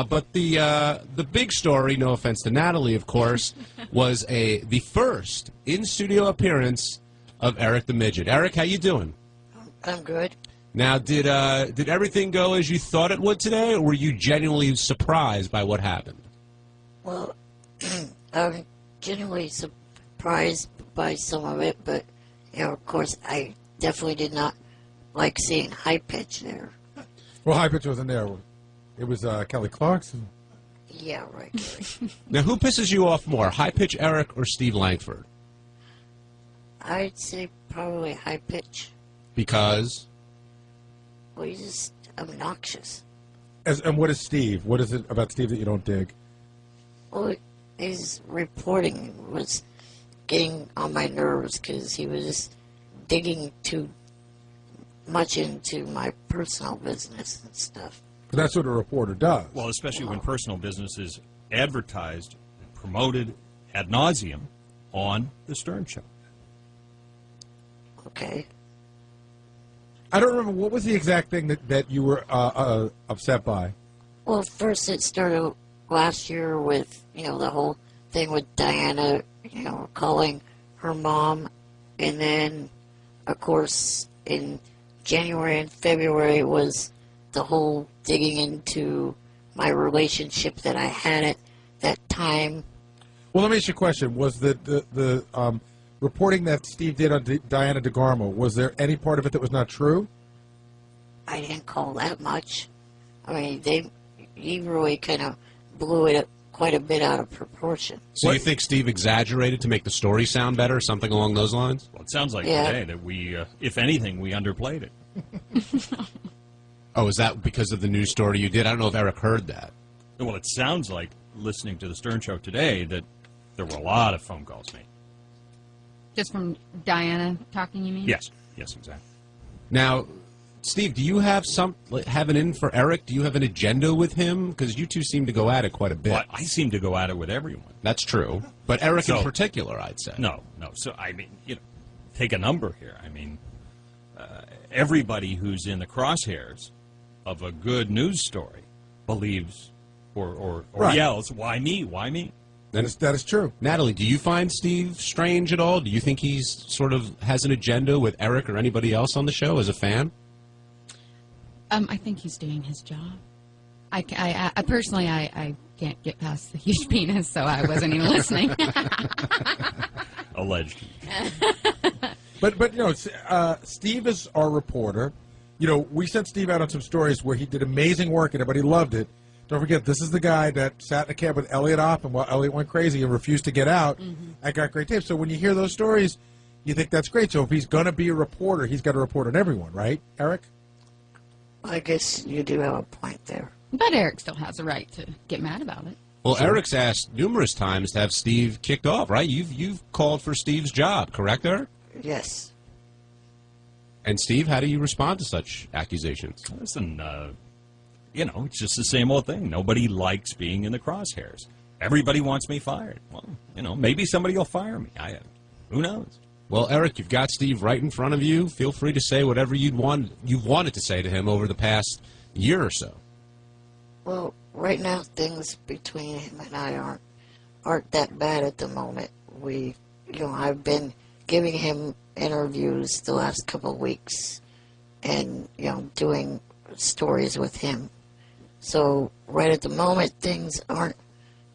But the big story, no offense to Natalie, of course, was the first in-studio appearance of Eric the Midget. Eric, how you doing? I'm good. Now, did everything go as you thought it would today, or were you genuinely surprised by what happened? Well, I'm genuinely surprised by some of it, but, of course, I definitely did not like seeing High Pitch there. Well, High Pitch wasn't there. It was Kelly Clarkson. Yeah, right. Now, who pisses you off more, High Pitch Eric or Steve Langford? I'd say probably High Pitch. Because? Well, he's just obnoxious. And what is Steve? What is it about Steve that you don't dig? Well, his reporting was getting on my nerves because he was just digging too much into my personal business and stuff. But that's what a reporter does. Well, especially when personal business is advertised and promoted ad nauseum on the Stern Show. Okay. I don't remember, what was the exact thing that you were upset by? Well, first it started last year with, the whole thing with Diana, calling her mom. And then, of course, in January and February was the whole digging into my relationship that I had at that time. Well, let me ask you a question. Was the reporting that Steve did on Diana DeGarmo, was there any part of it that was not true? I didn't call that much. I mean, he really kind of blew it quite a bit out of proportion. So you think Steve exaggerated to make the story sound better, something along those lines? Well, it sounds like today that we, if anything, we underplayed it. Oh, is that because of the news story you did? I don't know if Eric heard that. Well, it sounds like, listening to the Stern Show today, that there were a lot of phone calls made. Just from Diana talking, you mean? Yes, exactly. Now, Steve, do you have an in for Eric? Do you have an agenda with him? Because you two seem to go at it quite a bit. Well, I seem to go at it with everyone. That's true. But Eric in particular, I'd say. No. So, I mean, take a number here. I mean, everybody who's in the crosshairs of a good news story believes or yells, "Why me? Why me?" That is true. Natalie, do you find Steve strange at all? Do you think he's sort of has an agenda with Eric or anybody else on the show as a fan? I think he's doing his job. I personally can't get past the huge penis, so I wasn't even listening. Alleged. But Steve is our reporter. We sent Steve out on some stories where he did amazing work and everybody loved it. Don't forget, this is the guy that sat in a cab with Elliot Oppen while Elliot went crazy and refused to get out. I got great tapes. So when you hear those stories, you think that's great. So if he's going to be a reporter, he's got to report on everyone, right, Eric? I guess you do have a point there. But Eric still has a right to get mad about it. Well, sure. Eric's asked numerous times to have Steve kicked off, right? You've called for Steve's job, correct, Eric? Yes. And Steve, how do you respond to such accusations? Listen, it's just the same old thing. Nobody likes being in the crosshairs. Everybody wants me fired. Well, maybe somebody will fire me. Who knows? Well, Eric, you've got Steve right in front of you. Feel free to say whatever you've wanted to say to him over the past year or so. Well, right now things between him and I aren't that bad at the moment. I've been giving him interviews the last couple of weeks, and doing stories with him. So right at the moment things aren't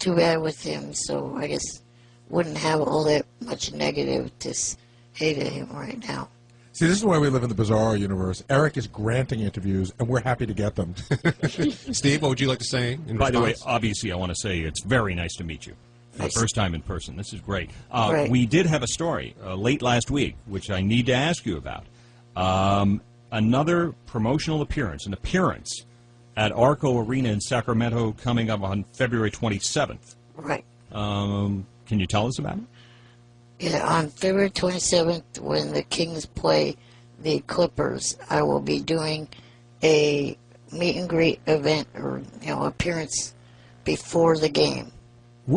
too bad with him. So I guess wouldn't have all that much negative to say to him right now. See, this is why we live in the bizarre universe. Eric is granting interviews, and we're happy to get them. Steve, what would you like to say in By the way, response? obviously, I want to say it's very nice to meet you. For the first time in person. This is great. Right. We did have a story late last week, which I need to ask you about. Another promotional appearance, an appearance at Arco Arena in Sacramento coming up on February 27th. Right. Can you tell us about it? Yeah, on February 27th, when the Kings play the Clippers, I will be doing a meet and greet event or appearance before the game.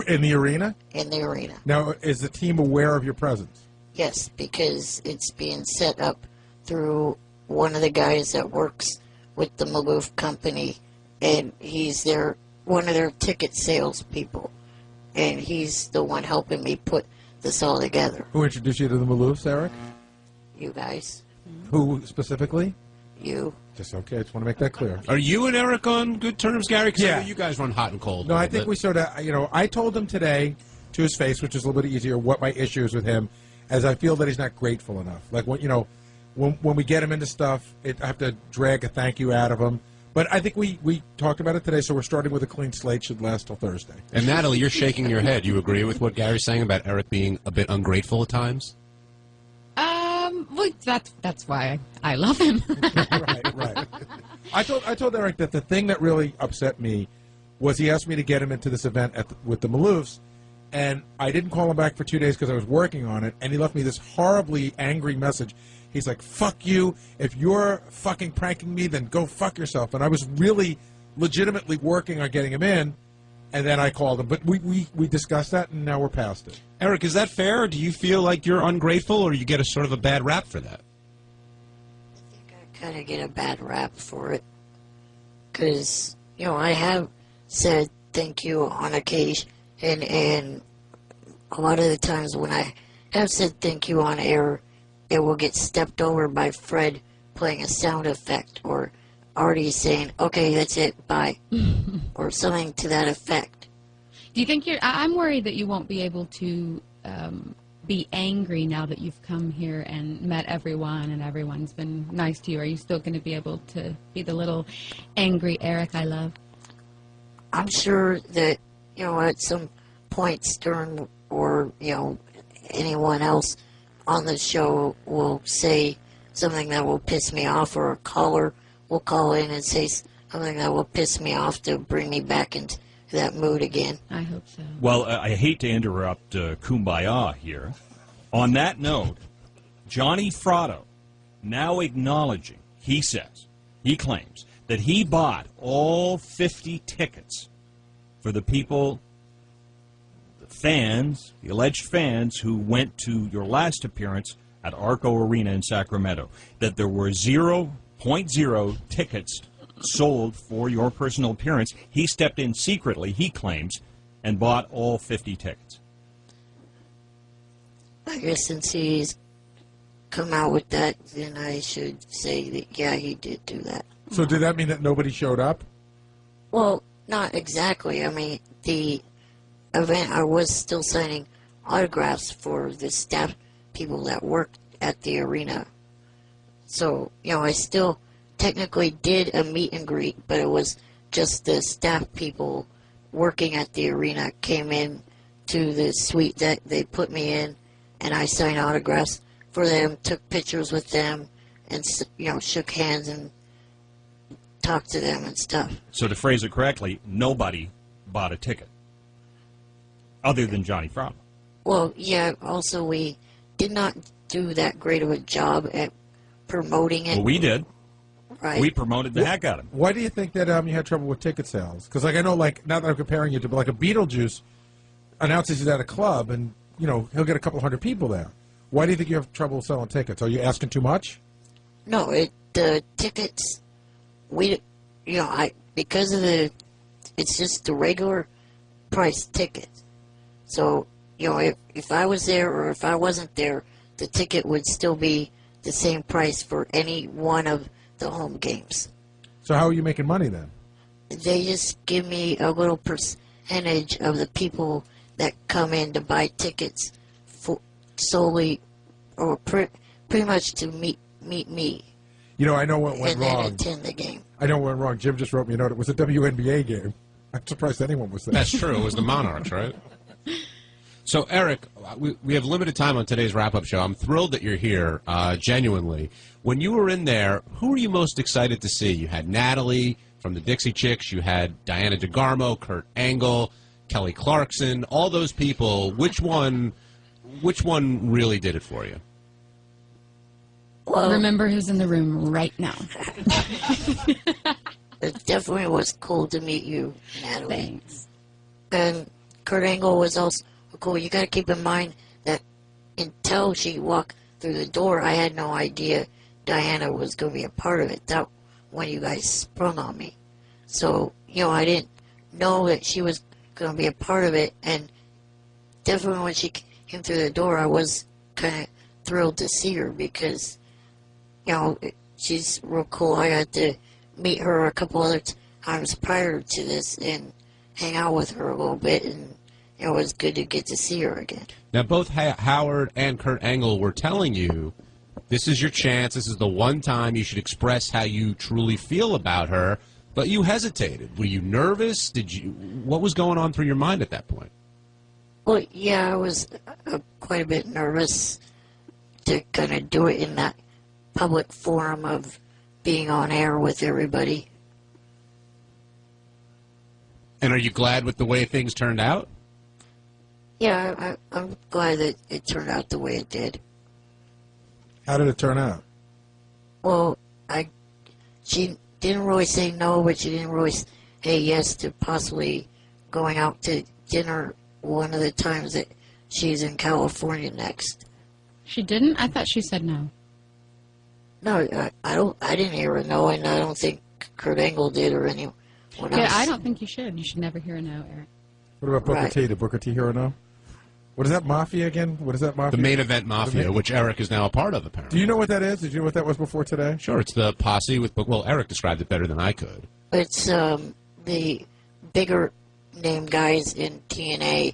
In the arena? In the arena. Now, is the team aware of your presence? Yes, because it's being set up through one of the guys that works with the Maloof company, and he's there one of their ticket salespeople, and he's the one helping me put this all together. Who introduced you to the Maloofs, Eric? You guys, Who specifically? you. Just okay. I just want to make that clear. Are you and Eric on good terms, Gary? 'Cause I Yeah. know you guys run hot and cold. No, a I little think bit. we sort of, I told him today to his face, which is a little bit easier, what my issue is with him, as I feel that he's not grateful enough. Like, when we get him into stuff, I have to drag a thank you out of him. But I think we talked about it today, so we're starting with a clean slate. Should last till Thursday. And Natalie, you're shaking your head. You agree with what Gary's saying about Eric being a bit ungrateful at times? Well, that's why I love him. Right. I told Eric that the thing that really upset me was he asked me to get him into this event with the Maloofs, and I didn't call him back for 2 days because I was working on it, and he left me this horribly angry message. He's like, fuck you. If you're fucking pranking me, then go fuck yourself. And I was really legitimately working on getting him in, and then I called him. But we discussed that, and now we're past it. Eric, is that fair? Or do you feel like you're ungrateful, or you get a sort of a bad rap for that? I think I kind of get a bad rap for it. Because, I have said thank you on occasion, and a lot of the times when I have said thank you on air, it will get stepped over by Fred playing a sound effect or Artie saying, okay, that's it, bye, or something to that effect. Do you think I'm worried that you won't be able to be angry now that you've come here and met everyone and everyone's been nice to you. Are you still going to be able to be the little angry Eric I love? I'm sure that, at some point Stern or, anyone else on the show will say something that will piss me off, or a caller will call in and say something that will piss me off to bring me back into that mood again. I hope so. Well, I hate to interrupt Kumbaya here. On that note, Johnny Fratto now acknowledging, he claims, that he bought all 50 tickets for the people, the fans, the alleged fans who went to your last appearance at Arco Arena in Sacramento, that there were 0.0 tickets sold for your personal appearance. He stepped in secretly, he claims, and bought all 50 tickets. I guess since he's come out with that, then I should say that, yeah, he did do that. So did that mean that nobody showed up? Well, not exactly. I mean, the event, I was still signing autographs for the staff people that worked at the arena. So, I still technically did a meet and greet, but it was just the staff people working at the arena came in to the suite that they put me in, and I signed autographs for them, took pictures with them, and, shook hands and talked to them and stuff. So to phrase it correctly, nobody bought a ticket other than Johnny Fratto. Well, yeah, also we did not do that great of a job at promoting it. Well, we did. Right. We promoted the heck out of it. Why do you think that you had trouble with ticket sales? Because, I know, now that I'm comparing you to, a Beetlejuice announces he's at a club, and, he'll get a couple hundred people there. Why do you think you have trouble selling tickets? Are you asking too much? No, the tickets, because of it's just the regular price tickets. So, if I was there or if I wasn't there, the ticket would still be the same price for any one of the home games. So how are you making money then? They just give me a little percentage of the people that come in to buy tickets for solely or pretty much to meet me I know what went and then wrong. attend the game. I know what went wrong. Jim just wrote me a note. It was a WNBA game. I'm surprised anyone was there. That's true. It was the Monarchs, right? So, Eric, we have limited time on today's wrap-up show. I'm thrilled that you're here, genuinely. When you were in there, who were you most excited to see? You had Natalie from the Dixie Chicks. You had Diana DeGarmo, Kurt Angle, Kelly Clarkson, all those people. Which one really did it for you? Well, Remember who's in the room right now. it definitely was cool to meet you, Natalie. Thanks. And Kurt Angle was also cool. You got to keep in mind that until she walked through the door, I had no idea Diana was going to be a part of it. That when you guys sprung on me. So, I didn't know that she was going to be a part of it. And definitely when she came through the door, I was kind of thrilled to see her because, you know, she's real cool. I got to meet her a couple other times prior to this and hang out with her a little bit, and it was good to get to see her again. Now, both Howard and Kurt Angle were telling you this is your chance, this is the one time you should express how you truly feel about her, but you hesitated. Were you nervous? What was going on through your mind at that point? Well, yeah, I was quite a bit nervous to kind of do it in that public forum of being on air with everybody. And are you glad with the way things turned out? Yeah, I'm glad that it turned out the way it did. How did it turn out? Well, she didn't really say no, but she didn't really say yes to possibly going out to dinner one of the times that she's in California next. She didn't? I thought she said no. No, I didn't hear a no, and I don't think Kurt Angle did or anyone else. Yeah, I don't think you should. You should never hear a no, Eric. What about Booker Right. T? Did Booker T hear a no? What is that Mafia again? What is that Mafia? The Main Event Mafia, which Eric is now a part of, apparently. Do you know what that is? Did you know what that was before today? Sure, it's the posse with, well, Eric described it better than I could. It's the bigger name guys in TNA.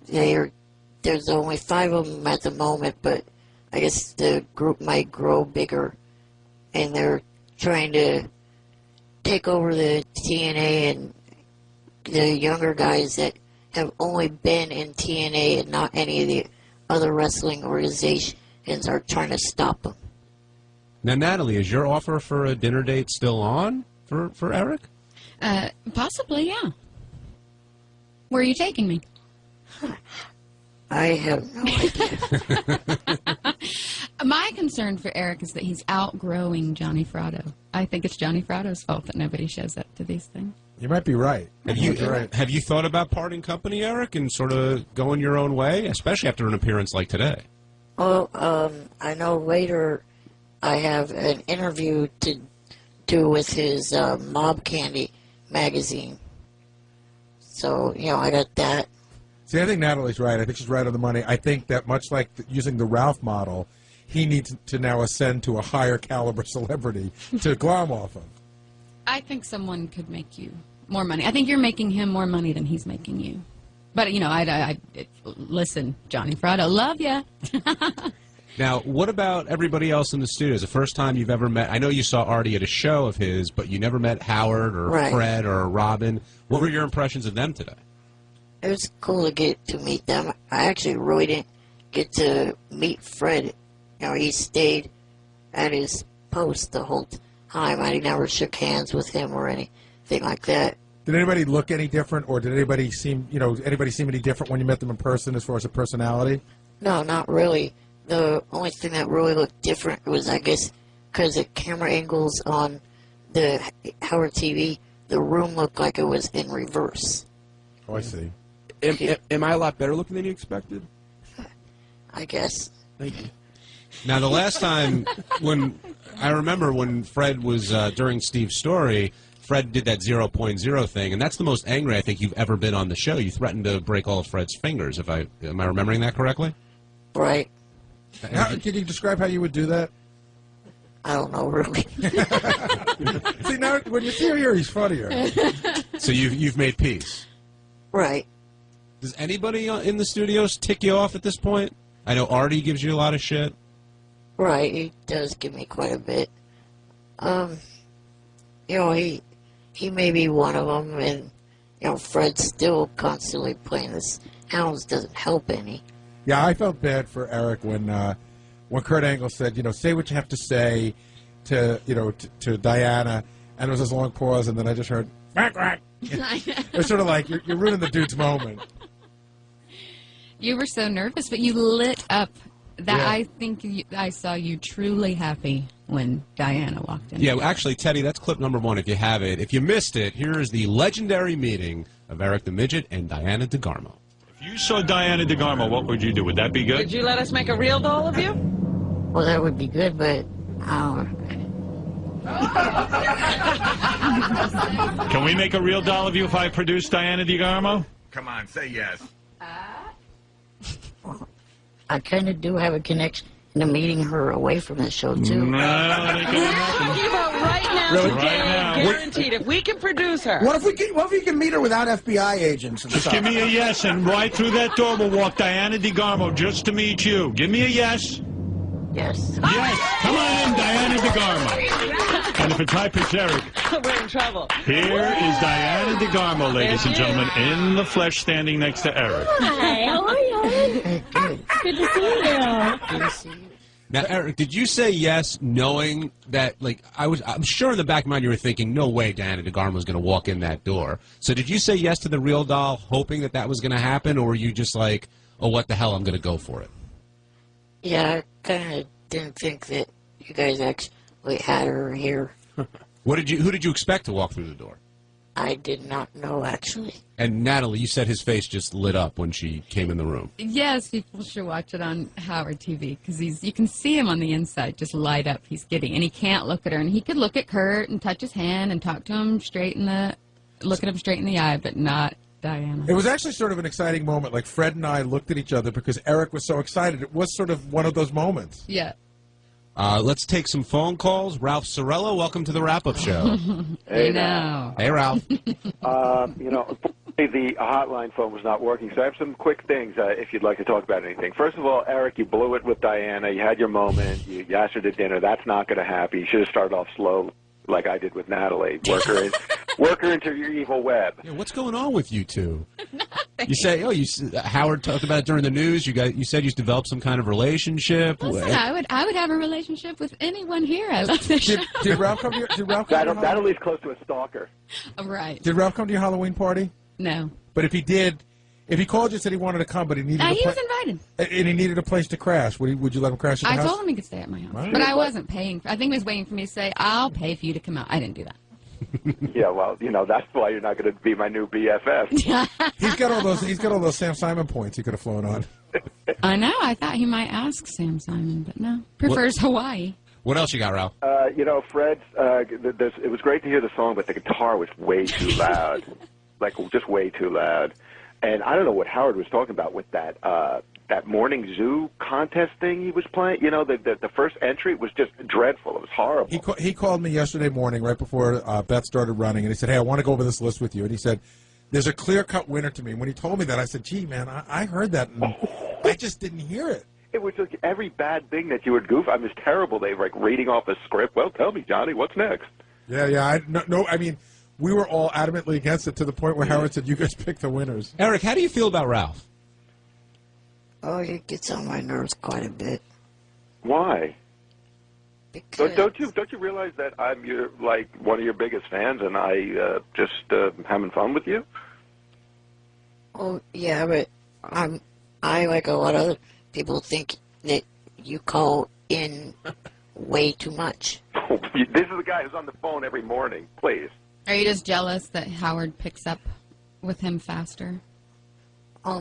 There's only 5 of them at the moment, but I guess the group might grow bigger, and they're trying to take over the TNA, and the younger guys that have only been in TNA and not any of the other wrestling organizations are trying to stop them. Now, Natalie, is your offer for a dinner date still on for Eric? Possibly, yeah. Where are you taking me? I have no idea. My concern for Eric is that he's outgrowing Johnny Fratto. I think it's Johnny Fratto's fault that nobody shows up to these things. You might be right. Have you thought about parting company, Eric, and sort of going your own way, especially after an appearance like today? Well, I know later I have an interview to do with his Mob Candy magazine. So, you know, I got that. See, I think Natalie's right. I think she's right on the money. I think that much like using the Ralph model, he needs to now ascend to a higher caliber celebrity to glom off of. I think someone could make you more money. I think you're making him more money than he's making you. But, you know, listen, Johnny Fratto, love ya. Now, what about everybody else in the studio? Is the first time you've ever met? I know you saw Artie at a show of his, but you never met Howard or Right. Fred or Robin. What were your impressions of them today? It was cool to get to meet them. I actually really didn't get to meet Fred. You know, he stayed at his post the whole time. I never shook hands with him or anything like that. Did anybody look any different, or did anybody seem any different when you met them in person as far as a personality? No, not really. The only thing that really looked different was, I guess, because the camera angles on the Howard TV, the room looked like it was in reverse. Oh, I see. Am I a lot better looking than you expected? I guess. Thank you. Now, the last time I remember when Fred was during Steve's story, Fred did that 0.0 thing, and that's the most angry I think you've ever been on the show. You threatened to break all of Fred's fingers. Am I remembering that correctly? Right. Can you describe how you would do that? I don't know, really. See, now when you see him here, he's funnier. So you've made peace. Right. Does anybody in the studios tick you off at this point? I know Artie gives you a lot of shit. Right, he does give me quite a bit. You know, he may be one of them, and, you know, Fred's still constantly playing this Hounds doesn't help any. Yeah, I felt bad for Eric when Kurt Angle said, you know, say what you have to say to Diana, and there was this long pause, and then I just heard, quack, quack. It was sort of like, you're ruining the dude's moment. You were so nervous, but you lit up. That Yeah. I think I saw you truly happy when Diana walked in. Yeah, actually, Teddy, that's clip number 1 if you have it. If you missed it, here is the legendary meeting of Eric the Midget and Diana DeGarmo. If you saw Diana DeGarmo, what would you do? Would that be good? Would you let us make a real doll of you? Well, that would be good, but Can we make a real doll of you if I produce Diana DeGarmo? Come on, say yes. I kind of do have a connection to meeting her away from the show, too. No, that ain't gonna happen. Talking about right now, Really? today, Right now. guaranteed. If we can produce her. What if you can meet her without FBI agents and Just stuff? give me a yes, and right through that door will walk Diana DeGarmo just to meet you. Give me a yes. Yes. Yes. Come on in, Diana DeGarmo. And if it's hyperbaric, We're in trouble. here is Diana DeGarmo, ladies and gentlemen, in the flesh, standing next to Eric. Hi, how are you? Good to see you. Good to see you. Now, Eric, did you say yes, knowing that, like, I'm sure in the back of your mind you were thinking, no way Diana DeGarmo was going to walk in that door. So did you say yes to the real doll, hoping that that was going to happen, or were you just like, oh, what the hell, I'm going to go for it? Yeah, I kind of didn't think that you guys actually had her here. Who did you expect to walk through the door? I did not know, actually. And Natalie, you said his face just lit up when she came in the room. Yes, people should watch it on Howard TV because you can see him on the inside just light up. He's giddy, and he can't look at her. And he could look at Kurt and touch his hand and talk to him look at him straight in the eye, but not Diana. It was actually sort of an exciting moment. Like Fred and I looked at each other because Eric was so excited. It was sort of one of those moments. Yeah. Let's take some phone calls. Ralph Sorello, welcome to the wrap-up show. Hey, now. Hey, Ralph. The hotline phone was not working, so I have some quick things if you'd like to talk about anything. First of all, Eric, you blew it with Diana. You had your moment. You asked her to dinner. That's not going to happen. You should have started off slow like I did with Natalie. Work her into your evil web. Yeah, what's going on with you two? You say, Howard talked about it during the news. You said you developed some kind of relationship. Listen, I would have a relationship with anyone here. I love this show. Did Ralph come to your Natalie's close to a stalker. Right. Did Ralph come to your Halloween party? No. But if he did, if he called you and said he wanted to come, but he needed He was invited. and he needed a place to crash, would you let him crash at the I house? told him he could stay at my house. Wow. But I wasn't paying. I think he was waiting for me to say, I'll pay for you to come out. I didn't do that. Yeah, well, that's why you're not going to be my new BFF. He's got all those Sam Simon points he could have flown on. I know. I thought he might ask Sam Simon, but no. Prefers Hawaii. What else you got, Ralph? Fred's, it was great to hear the song, but the guitar was way too loud. Like, just way too loud. And I don't know what Howard was talking about with that morning zoo contest thing he was playing. The first entry was just dreadful. It was horrible. He called me yesterday morning right before Beth started running, and he said, hey, I want to go over this list with you. And he said, there's a clear-cut winner to me. And when he told me that, I said, gee, man, I heard that, and I just didn't hear it. It was just every bad thing that you would goof. I mean, it's terrible. They were like reading off a script. Well, tell me, Johnny, what's next? Yeah. I mean, we were all adamantly against it to the point where Howard said, you guys pick the winners. Eric, how do you feel about Ralph? Oh, he gets on my nerves quite a bit. Why? Because Don't you realize that I'm one of your biggest fans, and I just having fun with you? Oh, yeah, but I like a lot of other people think that you call in way too much. This is the guy who's on the phone every morning. Please. Are you just jealous that Howard picks up with him faster?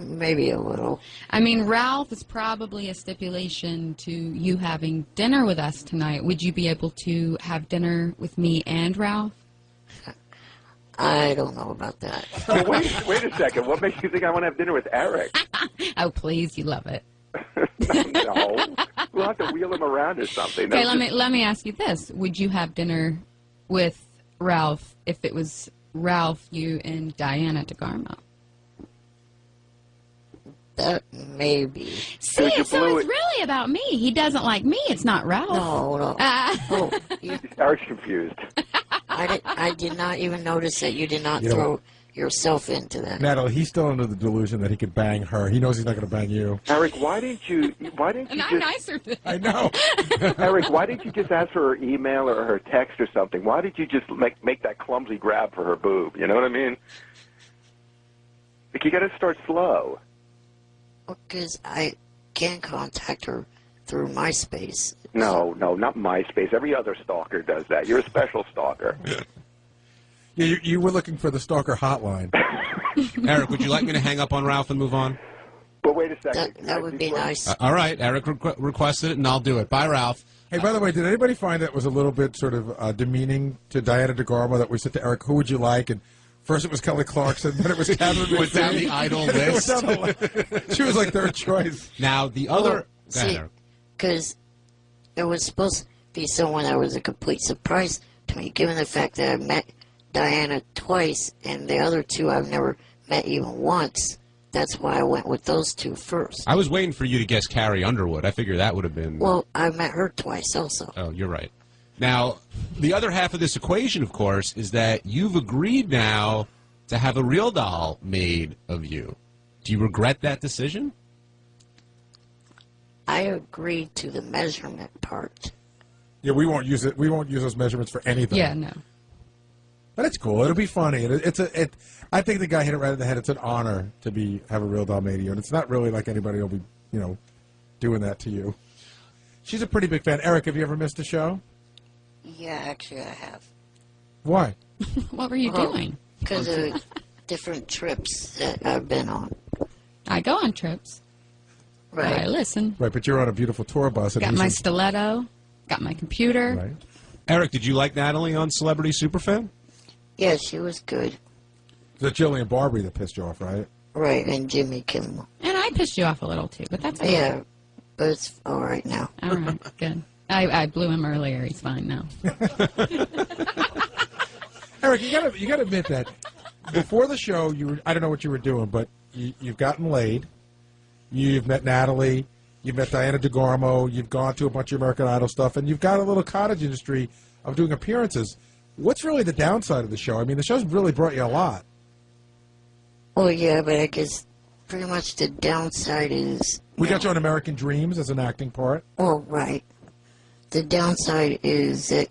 Maybe a little. I mean, Ralph is probably a stipulation to you having dinner with us tonight. Would you be able to have dinner with me and Ralph? I don't know about that. Well, wait a second. What makes you think I want to have dinner with Eric? Oh, please, you love it. No. We'll have to wheel him around or something. Okay, let me ask you this. Would you have dinner with Ralph if it was Ralph, you, and Diana DeGarmo? That maybe. See, so it's really about me. He doesn't like me. It's not Ralph. No. Oh, Eric's confused. I did not even notice that you did not throw yourself into that. Natalie, he's still under the delusion that he could bang her. He knows he's not going to bang you. Eric, why didn't you And I'm nicer than I know. Eric, why didn't you just ask for her email or her text or something? Why did you just make that clumsy grab for her boob? You know what I mean? Like, you got to start slow. Because I can contact her through MySpace. No, not MySpace. Every other stalker does that. You're a special stalker. Yeah, you were looking for the stalker hotline. Eric, would you like me to hang up on Ralph and move on? But wait a second. That would be nice. All right, Eric requested it, and I'll do it. Bye, Ralph. Hey, by the way, did anybody find that was a little bit sort of demeaning to Diana DeGarmo that we said to Eric, who would you like? And first it was Kelly Clarkson, then it was Catherine Went down the idol list. She was like third choice. Now, the other... See, because it was supposed to be someone that was a complete surprise to me, given the fact that I met Diana twice, and the other two I've never met even once. That's why I went with those two first. I was waiting for you to guess Carrie Underwood. I figure that would have been... Well, I met her twice also. Oh, you're right. Now, the other half of this equation, of course, is that you've agreed now to have a real doll made of you. Do you regret that decision? I agreed to the measurement part. Yeah, we won't use it. We won't use those measurements for anything. Yeah, no. But it's cool. It'll be funny. I think the guy hit it right in the head. It's an honor to have a real doll made of you, and it's not really like anybody will be, doing that to you. She's a pretty big fan. Eric, have you ever missed a show? Yeah, actually I have. Why? What were you doing? Because of different trips that I've been on. I go on trips. Right. I listen. Right, but you're on a beautiful tour bus. Got my stiletto. Got my computer. Right. Eric, did you like Natalie on Celebrity Superfan? Yeah, she was good. The Jillian Barberie that pissed you off, right? Right, and Jimmy Kimmel. And I pissed you off a little, too, but that's okay. Yeah, but it's all right now. All right, good. I blew him earlier. He's fine now. Eric, you gotta admit that before the show, I don't know what you were doing, but you've gotten laid. You've met Natalie. You've met Diana DeGarmo. You've gone to a bunch of American Idol stuff, and you've got a little cottage industry of doing appearances. What's really the downside of the show? I mean, the show's really brought you a lot. Well, yeah, but I guess pretty much the downside is... We got you on American Dreams as an acting part. Oh, right. The downside is that,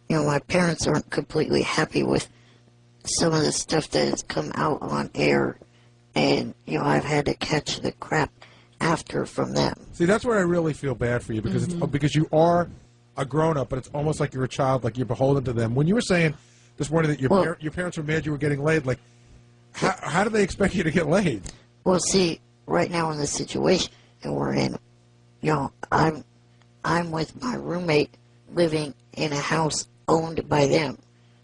my parents aren't completely happy with some of the stuff that has come out on air, and, I've had to catch the crap after from them. See, that's where I really feel bad for you, because because you are a grown-up, but it's almost like you're a child, like you're beholden to them. When you were saying this morning that your parents were mad you were getting laid, like, how do they expect you to get laid? Well, see, right now in the situation we're in, I'm with my roommate living in a house owned by them.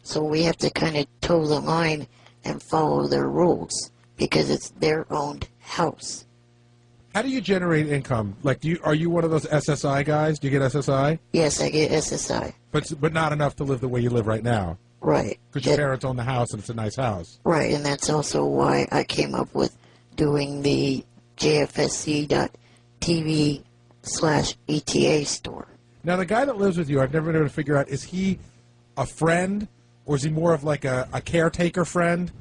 So we have to kind of toe the line and follow their rules because it's their owned house. How do you generate income? Like, are you one of those SSI guys? Do you get SSI? Yes, I get SSI. But not enough to live the way you live right now. Right. Because your parents own the house and it's a nice house. Right, and that's also why I came up with doing the JFSC.TV/ETA store. Now, the guy that lives with you, I've never been able to figure out, is he a friend or is he more of like a caretaker friend?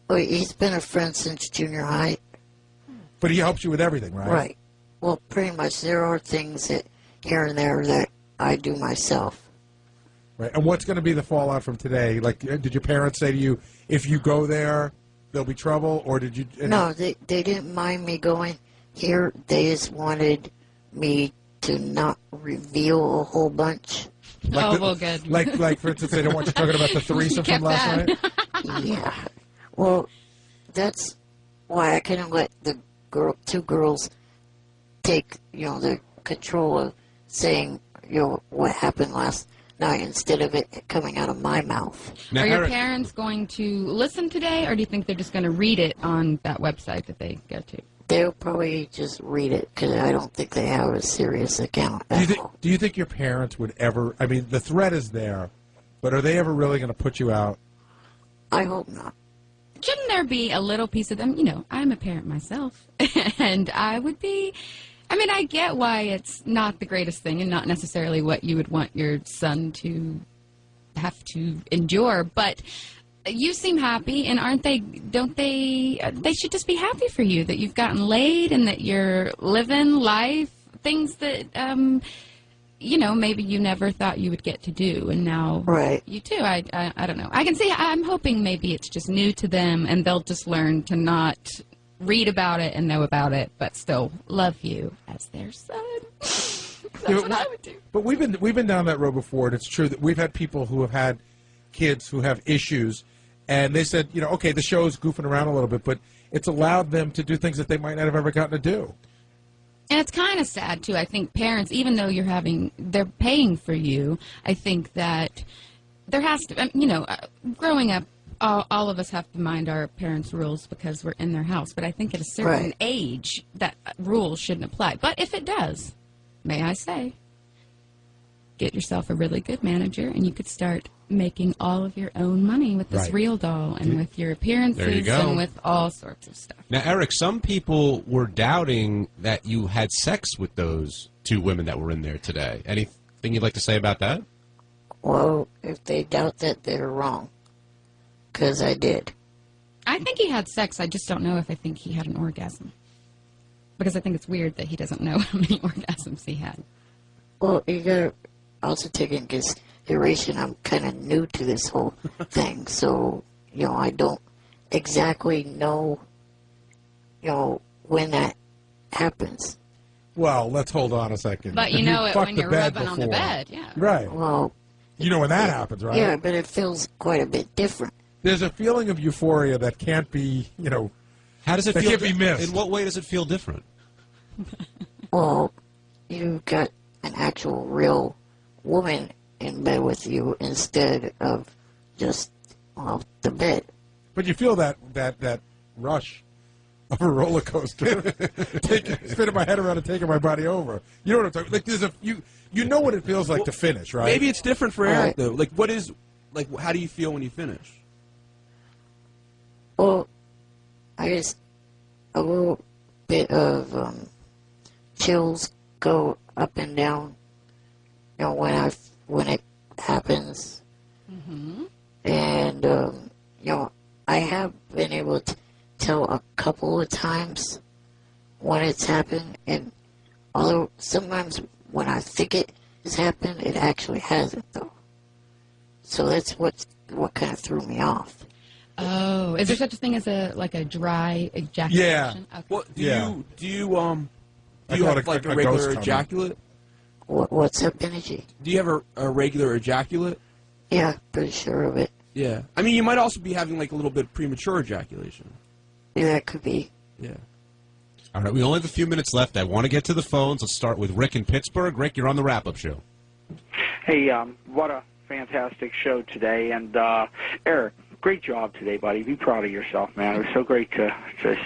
Well, he's been a friend since junior high. But he helps you with everything, right? Right. Well, pretty much there are things that here and there that I do myself. Right. And what's going to be the fallout from today? Like, did your parents say to you, if you go there, there'll be trouble? Or did you... No, they didn't mind me going here. They just wanted me to not reveal a whole bunch. Like good. Like, for instance, they don't want you talking about the threesome from last night? Yeah. Well, that's why I couldn't let the two girls take, the control of saying, what happened last night instead of it coming out of my mouth. Now, are your parents going to listen today, or do you think they're just going to read it on that website that they go to? They'll probably just read it because I don't think they have a serious account. Do you think your parents would ever... I mean, the threat is there, but are they ever really going to put you out? I hope not. Shouldn't there be a little piece of them? I'm a parent myself, and I would be... I mean, I get why it's not the greatest thing and not necessarily what you would want your son to have to endure, but you seem happy, and don't they should just be happy for you that you've gotten laid and that you're living life, things that, maybe you never thought you would get to do, and now you do. I don't know. I can see, I'm hoping maybe it's just new to them, and they'll just learn to not read about it and know about it, but still love you as their son. That's what I would do. But we've been down that road before, and it's true that we've had people who have had kids who have issues, And they said, okay, the show's goofing around a little bit, but it's allowed them to do things that they might not have ever gotten to do. And it's kind of sad, too. I think parents, even though they're paying for you, I think that there has to, growing up, all of us have to mind our parents' rules because we're in their house. But I think at a certain age, that rule shouldn't apply. But if it does, may I say, get yourself a really good manager, and you could start making all of your own money with this real doll and with your appearances and with all sorts of stuff. Now, Eric, some people were doubting that you had sex with those two women that were in there today. Anything you'd like to say about that? Well, if they doubt that, they're wrong. Because I did. I think he had sex. I just don't know if I think he had an orgasm. Because I think it's weird that he doesn't know how many orgasms he had. Well, you gotta also take into consideration I'm kind of new to this whole thing. So, I don't exactly know, when that happens. Well, let's hold on a second. But you know it when you're rubbing on the bed, yeah. Right. Well, you know when that happens, right? Yeah, but it feels quite a bit different. There's a feeling of euphoria that can't be, how does it that feel? Can't be missed. In what way does it feel different? Well, you've got an actual real woman in bed with you instead of just off the bed. But you feel that rush of a roller coaster, spinning my head around and taking my body over. You know what I'm talking? Like you know what it feels like to finish, right? Maybe it's different for Eric though. Like, how do you feel when you finish? Well, I just a little bit of chills go up and down. When it happens, and I have been able to tell a couple of times when it's happened, and although sometimes when I think it has happened, it actually hasn't though. So that's what kind of threw me off. Oh, is there such a thing as a dry ejaculation? Yeah. Okay. Well, do you have like a regular ejaculate? What's up, energy? Do you have a regular ejaculate? Yeah, pretty sure of it. Yeah. I mean, you might also be having like a little bit of premature ejaculation. Yeah, that could be. Yeah. All right, we only have a few minutes left. I want to get to the phones. Let's start with Rick in Pittsburgh. Rick, you're on the wrap-up show. Hey, what a fantastic show today. And, Eric, great job today, buddy. Be proud of yourself, man. It was so great to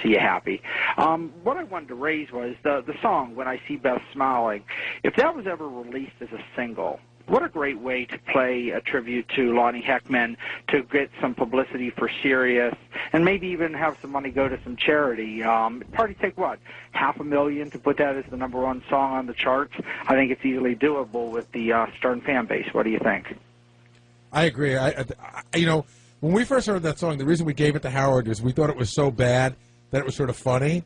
see you happy. What I wanted to raise was the song, When I See Beth Smiling. If that was ever released as a single, what a great way to play a tribute to Lonnie Heckman, to get some publicity for Sirius, and maybe even have some money go to some charity. Probably take, $500,000 to put that as the #1 song on the charts? I think it's easily doable with the Stern fan base. What do you think? I agree. When we first heard that song, the reason we gave it to Howard is we thought it was so bad that it was sort of funny.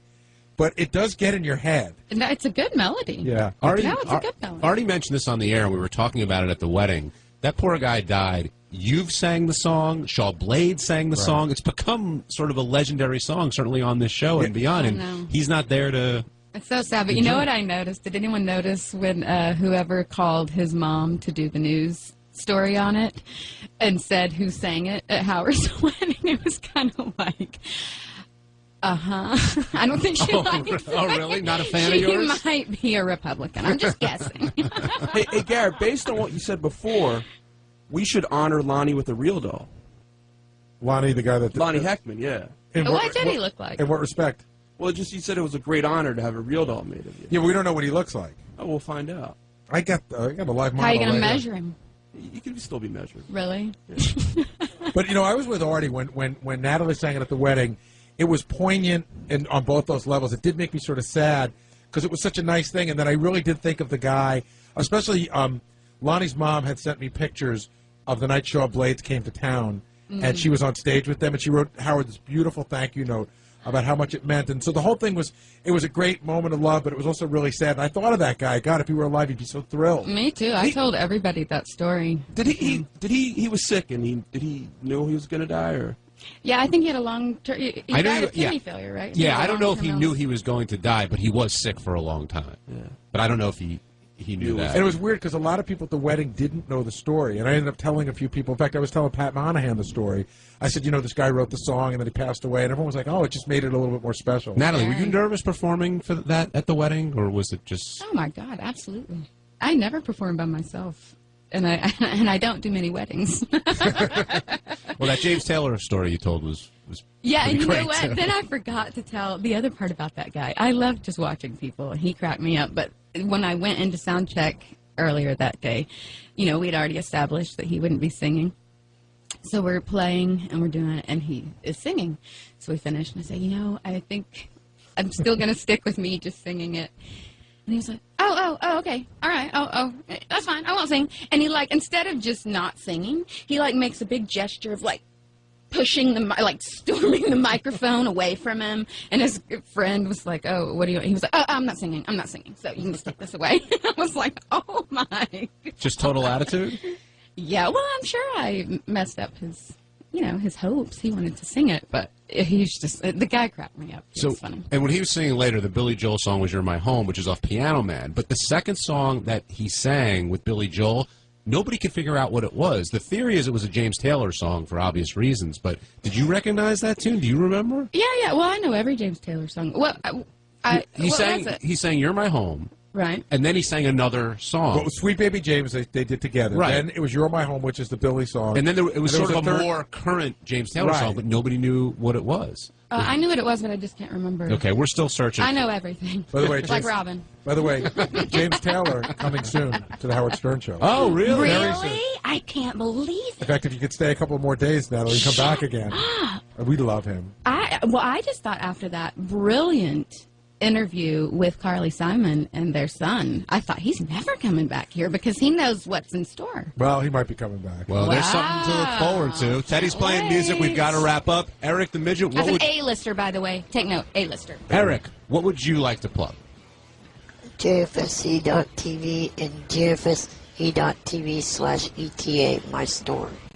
But it does get in your head. No, it's a good melody. Yeah. It's a good melody. Artie mentioned this on the air, and we were talking about it at the wedding. That poor guy died. You've sang the song. Shaw Blade sang the song. It's become sort of a legendary song, certainly on this show and beyond. And he's not there to... It's so sad. But you know what I noticed? Did anyone notice when whoever called his mom to do the news story on it and said who sang it at Howard's wedding? It was kind of like... I don't think she likes it. Oh, really? Not a fan of yours? She might be a Republican. I'm just guessing. Hey, Garrett, based on what you said before, we should honor Lonnie with a real doll. Lonnie, the guy that... Lonnie Heckman, yeah. What did he look like? In what respect? Well, you said it was a great honor to have a real doll made of you. Yeah, but we don't know what he looks like. Oh, we'll find out. I got a live model. How are you going to measure him? You can still be measured. Really? Yeah. But, I was with Artie when Natalie sang it at the wedding. It was poignant on both those levels. It did make me sort of sad because it was such a nice thing. And then I really did think of the guy, especially Lonnie's mom had sent me pictures of the night Shaw Blades came to town, and she was on stage with them, and she wrote Howard this beautiful thank you note about how much it meant. And so the whole thing was a great moment of love, but it was also really sad. And I thought of that guy. God, if he were alive, he'd be so thrilled. Me too. I told everybody that story. He was sick, and did he know he was going to die, or? Yeah, I think he had a long term. He died of kidney failure, right? Yeah, I don't know if he knew he was going to die, but he was sick for a long time. Yeah. But I don't know if he he knew that. And it was weird because a lot of people at the wedding didn't know the story, and I ended up telling a few people. In fact, I was telling Pat Monahan the story. I said, this guy wrote the song, and then he passed away, and everyone was like, oh, it just made it a little bit more special. Natalie, were you nervous performing for that at the wedding, or was it just... Oh, my God, absolutely. I never perform by myself, and I don't do many weddings. Well, that James Taylor story you told was yeah, and you great, know what? too. Then I forgot to tell the other part about that guy. I love just watching people, and he cracked me up. But when I went into sound check earlier that day, we'd already established that he wouldn't be singing. So we're playing, and we're doing it, and he is singing. So we finished, and I say, I think I'm still going to stick with me just singing it. And he was like, oh, okay, all right, oh, that's fine, I won't sing. And he, instead of just not singing, he, makes a big gesture of, pushing storming the microphone away from him. And his friend was like, oh, what do you... He was like, oh, I'm not singing, so you can just take this away. I was like, oh, my. Just total attitude? Yeah, well, I'm sure I messed up his... his hopes. He wanted to sing it, but he's just... The guy cracked me up. It was funny. And when he was singing later, the Billy Joel song was You're My Home, which is off Piano Man. But the second song that he sang with Billy Joel, nobody could figure out what it was. The theory is it was a James Taylor song for obvious reasons, but did you recognize that tune? Do you remember? Yeah. Well, I know every James Taylor song. Well, He sang You're My Home. Right. And then he sang another song. Well, Sweet Baby James, they did together. Right. Then it was You're My Home, which is the Billy song. And then it was sort of a third... more current James Taylor song, but nobody knew what it was. I knew what it was, but I just can't remember. Okay, we're still searching. I know everything. By the way, like Robin. By the way, James Taylor coming soon to the Howard Stern Show. Oh, really? Really? I can't believe it. In fact, if you could stay a couple more days, Natalie, come back again. We love him. I just thought after that brilliant interview with Carly Simon and their son, I thought he's never coming back here because he knows what's in store. Well, he might be coming back. Well, there's something to look forward to. Teddy's playing music. We've got to wrap up. Eric the Midget. That's an A-lister, by the way. Take note, A-lister. Eric, what would you like to plug? JFSE.TV and JFSE.TV/ETA, my store.